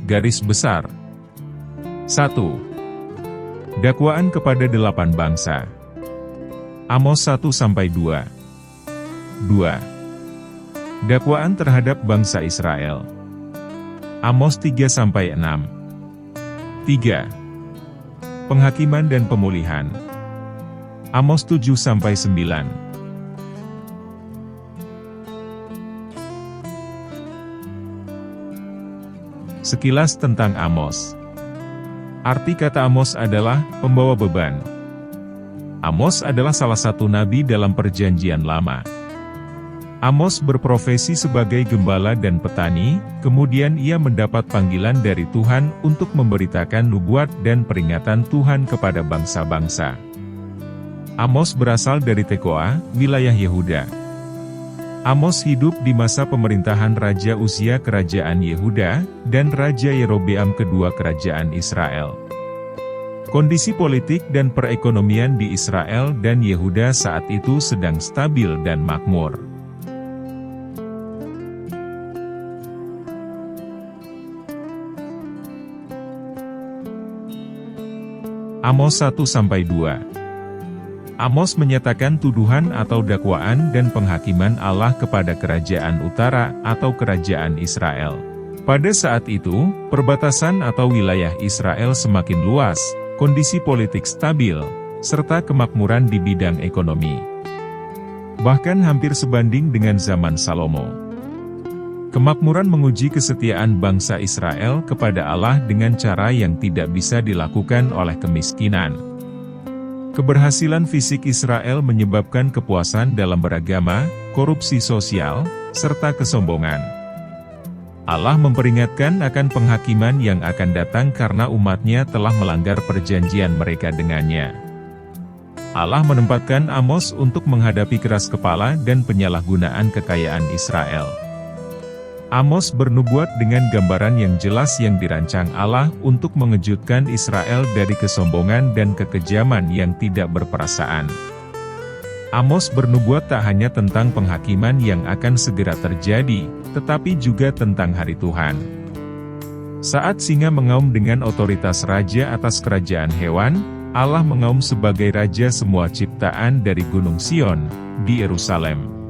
Garis besar 1. Dakwaan kepada 8 bangsa. Amos 1-2. 2. Dakwaan terhadap bangsa Israel. Amos 3-6. 3. Penghakiman dan pemulihan. Amos 7-9. Sekilas tentang Amos. Arti kata Amos adalah pembawa beban. Amos adalah salah satu nabi dalam Perjanjian Lama. Amos berprofesi sebagai gembala dan petani, kemudian ia mendapat panggilan dari Tuhan untuk memberitakan nubuat dan peringatan Tuhan kepada bangsa-bangsa. Amos berasal dari Tekoa, wilayah Yehuda. Amos hidup di masa pemerintahan Raja Uzia Kerajaan Yehuda, dan Raja Yerobeam kedua Kerajaan Israel. Kondisi politik dan perekonomian di Israel dan Yehuda saat itu sedang stabil dan makmur. Amos 1-2. Amos menyatakan tuduhan atau dakwaan dan penghakiman Allah kepada kerajaan utara atau kerajaan Israel. Pada saat itu, perbatasan atau wilayah Israel semakin luas, kondisi politik stabil, serta kemakmuran di bidang ekonomi. Bahkan hampir sebanding dengan zaman Salomo. Kemakmuran menguji kesetiaan bangsa Israel kepada Allah dengan cara yang tidak bisa dilakukan oleh kemiskinan. Keberhasilan fisik Israel menyebabkan kepuasan dalam beragama, korupsi sosial, serta kesombongan. Allah memperingatkan akan penghakiman yang akan datang karena umatnya telah melanggar perjanjian mereka dengannya. Allah menempatkan Amos untuk menghadapi keras kepala dan penyalahgunaan kekayaan Israel. Amos bernubuat dengan gambaran yang jelas yang dirancang Allah untuk mengejutkan Israel dari kesombongan dan kekejaman yang tidak berperasaan. Amos bernubuat tak hanya tentang penghakiman yang akan segera terjadi, tetapi juga tentang hari Tuhan. Saat singa mengaum dengan otoritas raja atas kerajaan hewan, Allah mengaum sebagai raja semua ciptaan dari Gunung Sion, di Yerusalem.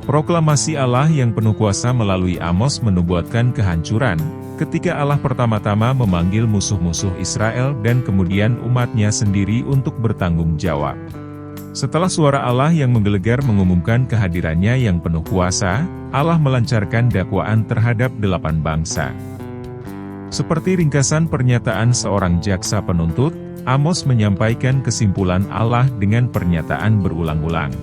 Proklamasi Allah yang penuh kuasa melalui Amos menubuatkan kehancuran, ketika Allah pertama-tama memanggil musuh-musuh Israel dan kemudian umatnya sendiri untuk bertanggung jawab. Setelah suara Allah yang menggelegar mengumumkan kehadirannya yang penuh kuasa, Allah melancarkan dakwaan terhadap 8 bangsa. Seperti ringkasan pernyataan seorang jaksa penuntut, Amos menyampaikan kesimpulan Allah dengan pernyataan berulang-ulang.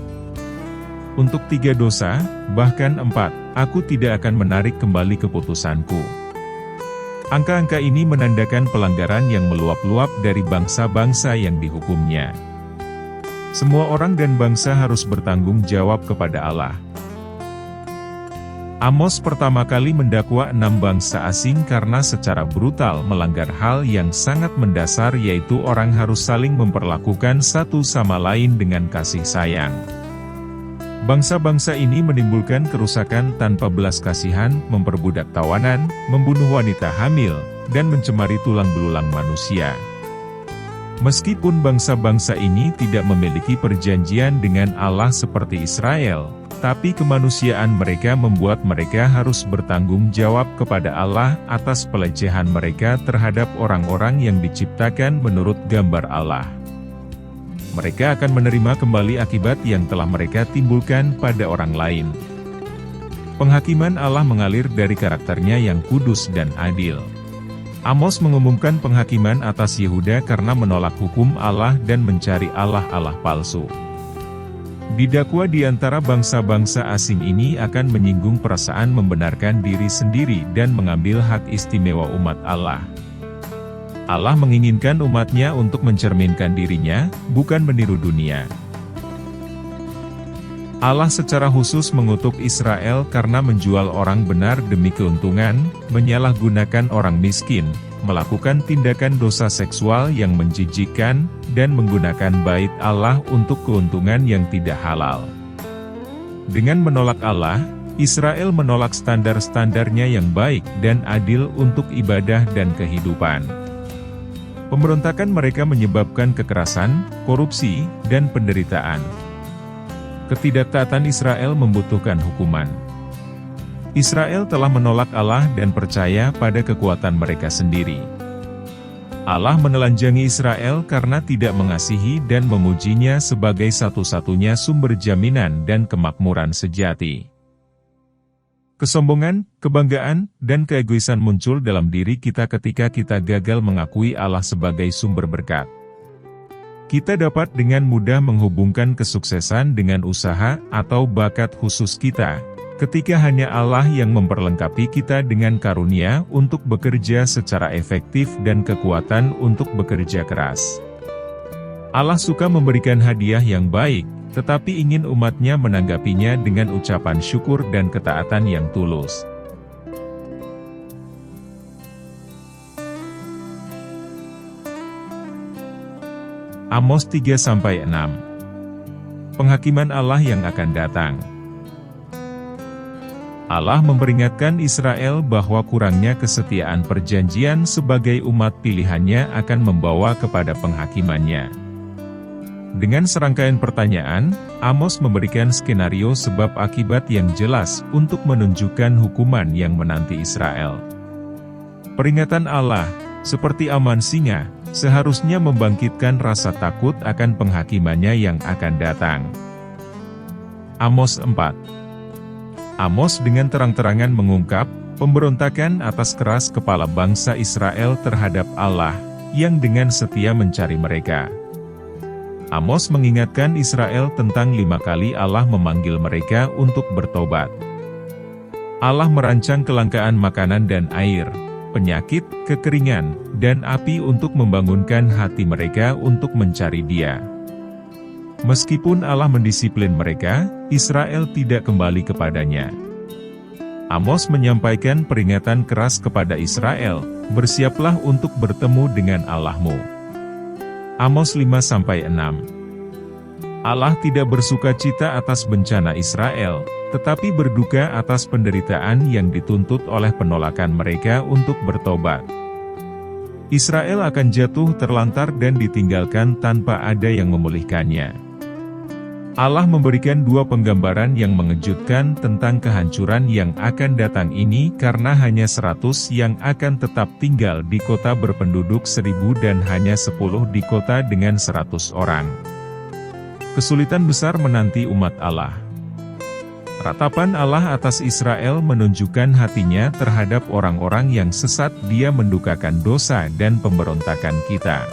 Untuk 3 dosa, bahkan 4, aku tidak akan menarik kembali keputusanku. Angka-angka ini menandakan pelanggaran yang meluap-luap dari bangsa-bangsa yang dihukumnya. Semua orang dan bangsa harus bertanggung jawab kepada Allah. Amos pertama kali mendakwa 6 bangsa asing karena secara brutal melanggar hal yang sangat mendasar, yaitu orang harus saling memperlakukan satu sama lain dengan kasih sayang. Bangsa-bangsa ini menimbulkan kerusakan tanpa belas kasihan, memperbudak tawanan, membunuh wanita hamil, dan mencemari tulang belulang manusia. Meskipun bangsa-bangsa ini tidak memiliki perjanjian dengan Allah seperti Israel, tapi kemanusiaan mereka membuat mereka harus bertanggung jawab kepada Allah atas pelecehan mereka terhadap orang-orang yang diciptakan menurut gambar Allah. Mereka akan menerima kembali akibat yang telah mereka timbulkan pada orang lain. Penghakiman Allah mengalir dari karakternya yang kudus dan adil. Amos mengumumkan penghakiman atas Yehuda karena menolak hukum Allah dan mencari Allah-Allah palsu. Didakwa di antara bangsa-bangsa asing ini akan menyinggung perasaan membenarkan diri sendiri dan mengambil hak istimewa umat Allah. Allah menginginkan umatnya untuk mencerminkan dirinya, bukan meniru dunia. Allah secara khusus mengutuk Israel karena menjual orang benar demi keuntungan, menyalahgunakan orang miskin, melakukan tindakan dosa seksual yang menjijikkan, dan menggunakan bait Allah untuk keuntungan yang tidak halal. Dengan menolak Allah, Israel menolak standar-standarnya yang baik dan adil untuk ibadah dan kehidupan. Pemberontakan mereka menyebabkan kekerasan, korupsi, dan penderitaan. Ketidaktaatan Israel membutuhkan hukuman. Israel telah menolak Allah dan percaya pada kekuatan mereka sendiri. Allah menelanjangi Israel karena tidak mengasihi dan memujinya sebagai satu-satunya sumber jaminan dan kemakmuran sejati. Kesombongan, kebanggaan, dan keegoisan muncul dalam diri kita ketika kita gagal mengakui Allah sebagai sumber berkat. Kita dapat dengan mudah menghubungkan kesuksesan dengan usaha atau bakat khusus kita, ketika hanya Allah yang memperlengkapi kita dengan karunia untuk bekerja secara efektif dan kekuatan untuk bekerja keras. Allah suka memberikan hadiah yang baik, tetapi ingin umatnya menanggapinya dengan ucapan syukur dan ketaatan yang tulus. Amos 3-6. Penghakiman Allah yang akan datang. Allah memperingatkan Israel bahwa kurangnya kesetiaan perjanjian sebagai umat pilihannya akan membawa kepada penghakimannya. Dengan serangkaian pertanyaan, Amos memberikan skenario sebab akibat yang jelas untuk menunjukkan hukuman yang menanti Israel. Peringatan Allah, seperti aman singa, seharusnya membangkitkan rasa takut akan penghakimannya yang akan datang. Amos 4. Amos dengan terang-terangan mengungkap pemberontakan atas keras kepala bangsa Israel terhadap Allah, yang dengan setia mencari mereka. Amos mengingatkan Israel tentang 5 kali Allah memanggil mereka untuk bertobat. Allah merancang kelangkaan makanan dan air, penyakit, kekeringan, dan api untuk membangunkan hati mereka untuk mencari Dia. Meskipun Allah mendisiplin mereka, Israel tidak kembali kepadanya. Amos menyampaikan peringatan keras kepada Israel, bersiaplah untuk bertemu dengan Allahmu. Amos 5-6. Allah tidak bersukacita atas bencana Israel, tetapi berduka atas penderitaan yang dituntut oleh penolakan mereka untuk bertobat. Israel akan jatuh terlantar dan ditinggalkan tanpa ada yang memulihkannya. Allah memberikan 2 penggambaran yang mengejutkan tentang kehancuran yang akan datang ini karena hanya 100 yang akan tetap tinggal di kota berpenduduk 1000 dan hanya 10 di kota dengan 100 orang. Kesulitan besar menanti umat Allah. Ratapan Allah atas Israel menunjukkan hatinya terhadap orang-orang yang sesat. Dia mendukakan dosa dan pemberontakan kita.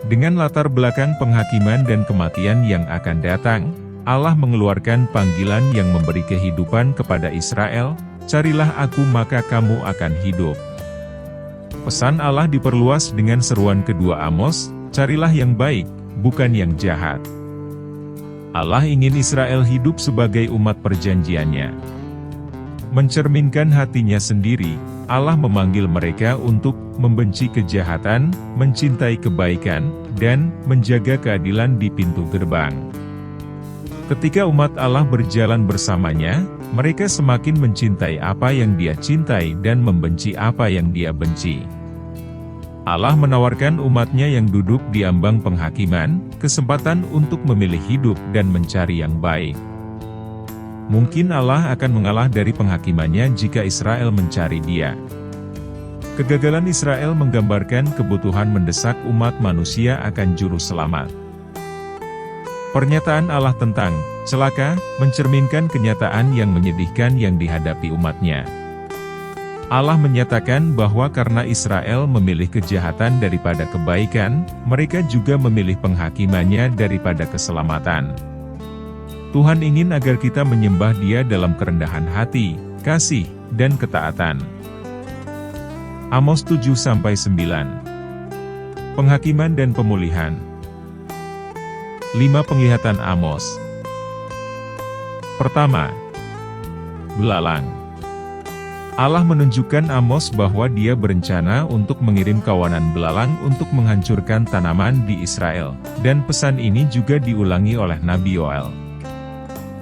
Dengan latar belakang penghakiman dan kematian yang akan datang, Allah mengeluarkan panggilan yang memberi kehidupan kepada Israel, carilah aku maka kamu akan hidup. Pesan Allah diperluas dengan seruan kedua Amos, carilah yang baik, bukan yang jahat. Allah ingin Israel hidup sebagai umat perjanjiannya. Mencerminkan hatinya sendiri, Allah memanggil mereka untuk membenci kejahatan, mencintai kebaikan, dan menjaga keadilan di pintu gerbang. Ketika umat Allah berjalan bersamanya, mereka semakin mencintai apa yang Dia cintai dan membenci apa yang Dia benci. Allah menawarkan umatnya yang duduk di ambang penghakiman, kesempatan untuk memilih hidup dan mencari yang baik. Mungkin Allah akan mengalah dari penghakimannya jika Israel mencari Dia. Kegagalan Israel menggambarkan kebutuhan mendesak umat manusia akan juru selamat. Pernyataan Allah tentang celaka mencerminkan kenyataan yang menyedihkan yang dihadapi umatnya. Allah menyatakan bahwa karena Israel memilih kejahatan daripada kebaikan, mereka juga memilih penghakimannya daripada keselamatan. Tuhan ingin agar kita menyembah Dia dalam kerendahan hati, kasih, dan ketaatan. Amos 7-9. Penghakiman dan pemulihan. 5 penglihatan Amos. Pertama, belalang. Allah menunjukkan Amos bahwa Dia berencana untuk mengirim kawanan belalang untuk menghancurkan tanaman di Israel, dan pesan ini juga diulangi oleh Nabi Yoel.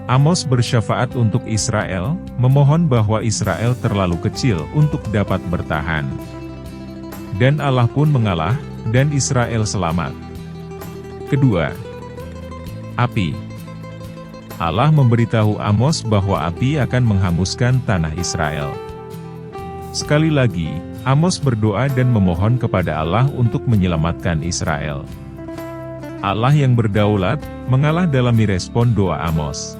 Amos bersyafaat untuk Israel, memohon bahwa Israel terlalu kecil untuk dapat bertahan. Dan Allah pun mengalah, dan Israel selamat. Kedua, api. Allah memberitahu Amos bahwa api akan menghanguskan tanah Israel. Sekali lagi, Amos berdoa dan memohon kepada Allah untuk menyelamatkan Israel. Allah yang berdaulat, mengalah dalam merespon doa Amos.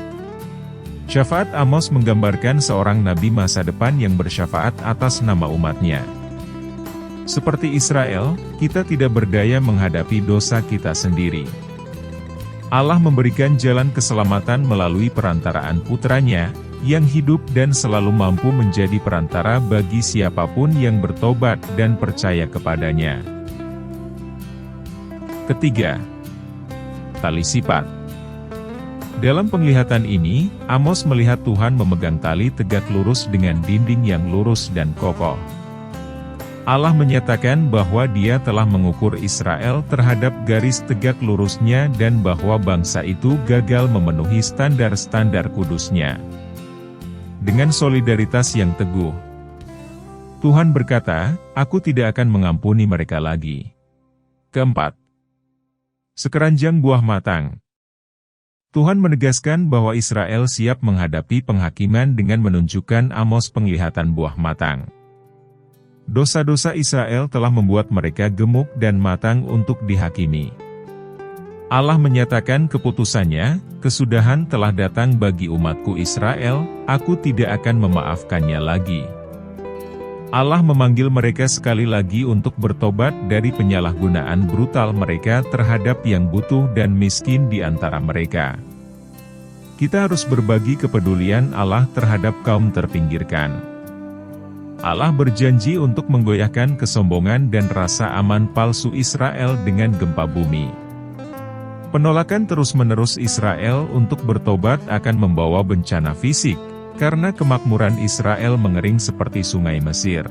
Syafaat Amos menggambarkan seorang nabi masa depan yang bersyafaat atas nama umatnya. Seperti Israel, kita tidak berdaya menghadapi dosa kita sendiri. Allah memberikan jalan keselamatan melalui perantaraan putranya, yang hidup dan selalu mampu menjadi perantara bagi siapapun yang bertobat dan percaya kepadanya. Ketiga, tali sifat. Dalam penglihatan ini, Amos melihat Tuhan memegang tali tegak lurus dengan dinding yang lurus dan kokoh. Allah menyatakan bahwa Dia telah mengukur Israel terhadap garis tegak lurusnya dan bahwa bangsa itu gagal memenuhi standar-standar kudusnya. Dengan solidaritas yang teguh, Tuhan berkata, "Aku tidak akan mengampuni mereka lagi." Keempat, sekeranjang buah matang. Tuhan menegaskan bahwa Israel siap menghadapi penghakiman dengan menunjukkan Amos penglihatan buah matang. Dosa-dosa Israel telah membuat mereka gemuk dan matang untuk dihakimi. Allah menyatakan keputusannya, "Kesudahan telah datang bagi umatku Israel, aku tidak akan memaafkannya lagi." Allah memanggil mereka sekali lagi untuk bertobat dari penyalahgunaan brutal mereka terhadap yang butuh dan miskin di antara mereka. Kita harus berbagi kepedulian Allah terhadap kaum terpinggirkan. Allah berjanji untuk menggoyahkan kesombongan dan rasa aman palsu Israel dengan gempa bumi. Penolakan terus-menerus Israel untuk bertobat akan membawa bencana fisik, karena kemakmuran Israel mengering seperti sungai Mesir.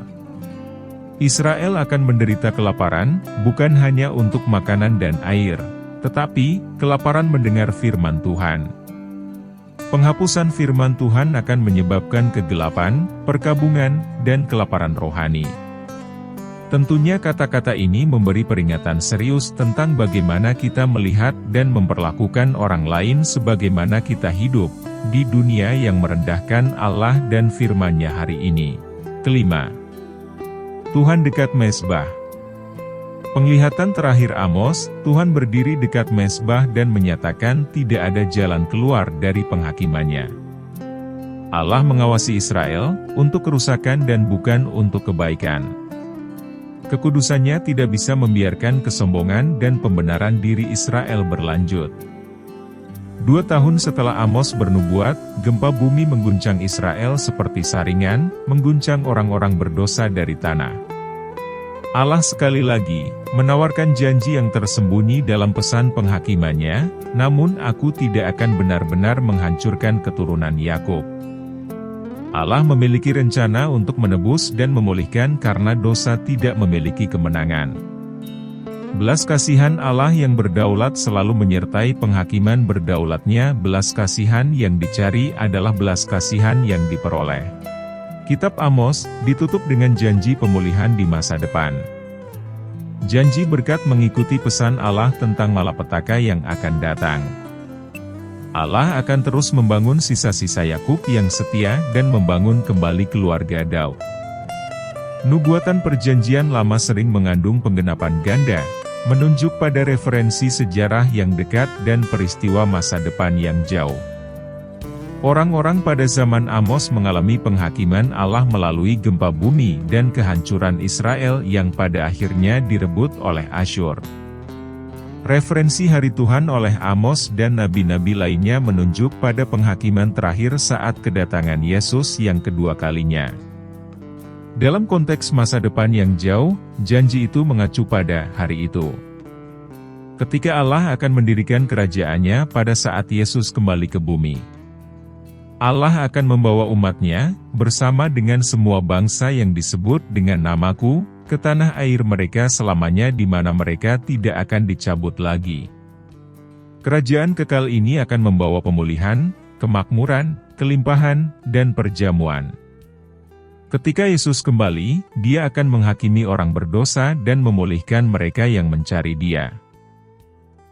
Israel akan menderita kelaparan, bukan hanya untuk makanan dan air, tetapi kelaparan mendengar firman Tuhan. Penghapusan firman Tuhan akan menyebabkan kegelapan, perkabungan, dan kelaparan rohani. Tentunya kata-kata ini memberi peringatan serius tentang bagaimana kita melihat dan memperlakukan orang lain sebagaimana kita hidup di dunia yang merendahkan Allah dan firman-Nya hari ini. Kelima, Tuhan dekat mezbah. Penglihatan terakhir Amos, Tuhan berdiri dekat mezbah dan menyatakan tidak ada jalan keluar dari penghakimannya. Allah mengawasi Israel untuk kerusakan dan bukan untuk kebaikan. Kekudusannya tidak bisa membiarkan kesombongan dan pembenaran diri Israel berlanjut. 2 tahun setelah Amos bernubuat, gempa bumi mengguncang Israel seperti saringan, mengguncang orang-orang berdosa dari tanah. Allah sekali lagi menawarkan janji yang tersembunyi dalam pesan penghakimannya, namun aku tidak akan benar-benar menghancurkan keturunan Yakub. Allah memiliki rencana untuk menebus dan memulihkan karena dosa tidak memiliki kemenangan. Belas kasihan Allah yang berdaulat selalu menyertai penghakiman berdaulatnya. Belas kasihan yang dicari adalah belas kasihan yang diperoleh. Kitab Amos ditutup dengan janji pemulihan di masa depan. Janji berkat mengikuti pesan Allah tentang malapetaka yang akan datang. Allah akan terus membangun sisa-sisa Yakub yang setia dan membangun kembali keluarga Daud. Nubuatan perjanjian lama sering mengandung penggenapan ganda, menunjuk pada referensi sejarah yang dekat dan peristiwa masa depan yang jauh. Orang-orang pada zaman Amos mengalami penghakiman Allah melalui gempa bumi dan kehancuran Israel yang pada akhirnya direbut oleh Asyur. Referensi hari Tuhan oleh Amos dan nabi-nabi lainnya menunjuk pada penghakiman terakhir saat kedatangan Yesus yang kedua kalinya. Dalam konteks masa depan yang jauh, janji itu mengacu pada hari itu. Ketika Allah akan mendirikan kerajaannya pada saat Yesus kembali ke bumi. Allah akan membawa umatnya, bersama dengan semua bangsa yang disebut dengan namaku, ke tanah air mereka selamanya di mana mereka tidak akan dicabut lagi. Kerajaan kekal ini akan membawa pemulihan, kemakmuran, kelimpahan, dan perjamuan. Ketika Yesus kembali, Dia akan menghakimi orang berdosa dan memulihkan mereka yang mencari Dia.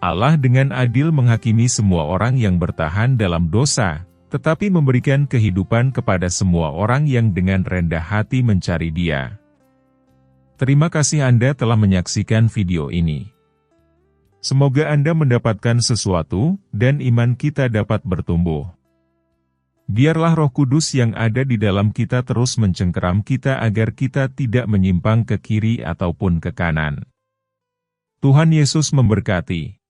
Allah dengan adil menghakimi semua orang yang bertahan dalam dosa, tetapi memberikan kehidupan kepada semua orang yang dengan rendah hati mencari Dia. Terima kasih Anda telah menyaksikan video ini. Semoga Anda mendapatkan sesuatu, dan iman kita dapat bertumbuh. Biarlah Roh Kudus yang ada di dalam kita terus mencengkeram kita agar kita tidak menyimpang ke kiri ataupun ke kanan. Tuhan Yesus memberkati.